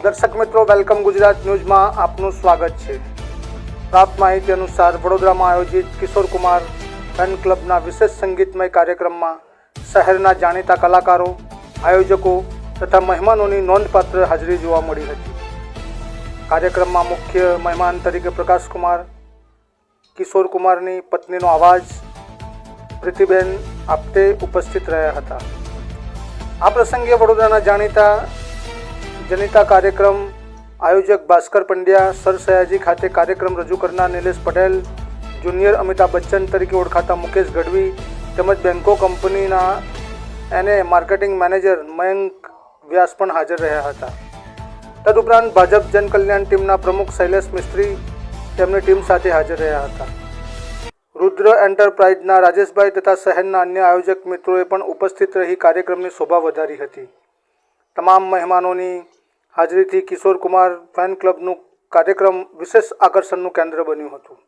દર્શક મિત્રો, વેલકમ ગુજરાત ન્યૂઝમાં આપનું સ્વાગત છે। પ્રાપ્ત માહિતી અનુસાર વડોદરામાં આયોજિત કિશોર કુમાર ફેન ક્લબના વિશેષ સંગીતમય કાર્યક્રમમાં શહેરના જાણીતા કલાકારો, આયોજકો તથા મહેમાનોની નોંધપાત્ર હાજરી જોવા મળી હતી। કાર્યક્રમમાં મુખ્ય મહેમાન તરીકે પ્રકાશ કુમાર, કિશોર કુમારની પત્નીનો અવાજ પ્રીતિબેન આપતે ઉપસ્થિત રહ્યા હતા। આ પ્રસંગે વડોદરાના જાણીતા કાર્યક્રમ આયોજક ભાસ્કર પંડ્યા, સર સયાજી ખાતે કાર્યક્રમ રજૂ કરનાર નિલેશ પટેલ, જુનિયર અમિતાભ બચ્ચન તરીકે ઓળખાતા મુકેશ ગઢવી તેમજ બેંકો કંપનીના એને માર્કેટિંગ મેનેજર મયંક વ્યાસ પણ હાજર રહ્યા હતા। તદુપરાંત ભાજપ જનકલ્યાણ ટીમના પ્રમુખ શૈલેષ મિસ્ત્રી તેમની ટીમ સાથે હાજર રહ્યા હતા। રુદ્ર એન્ટરપ્રાઇઝના રાજેશભાઈ તથા શહેરના અન્ય આયોજક મિત્રોએ પણ ઉપસ્થિત રહી કાર્યક્રમની શોભા વધારી હતી। તમામ મહેમાનોની હાજરીથી કિશોર કુમાર ફેન ક્લબનું કાર્યક્રમ વિશેષ આકર્ષણનું કેન્દ્ર બન્યું હતું।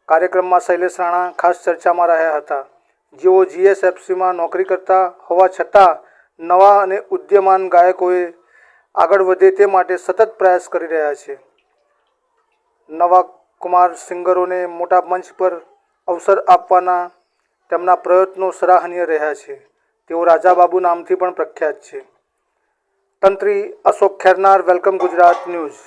કાર્યક્રમમાં શૈલેષ રાણા ખાસ ચર્ચામાં રહ્યા હતા, જેઓ જીએસએફસીમાં નોકરી કરતા હોવા છતાં નવા અને ઉદ્યમાન ગાયકોએ આગળ વધે તે માટે સતત પ્રયાસ કરી રહ્યા છે। નવા કુમાર સિંગરોને મોટા મંચ પર અવસર આપવાના તેમના પ્રયત્નો સરાહનીય રહ્યા છે। તેઓ રાજાબાબુ નામથી પણ પ્રખ્યાત છે। તંત્રી Ashok Khernar, welcome Gujarat news.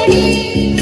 Hey,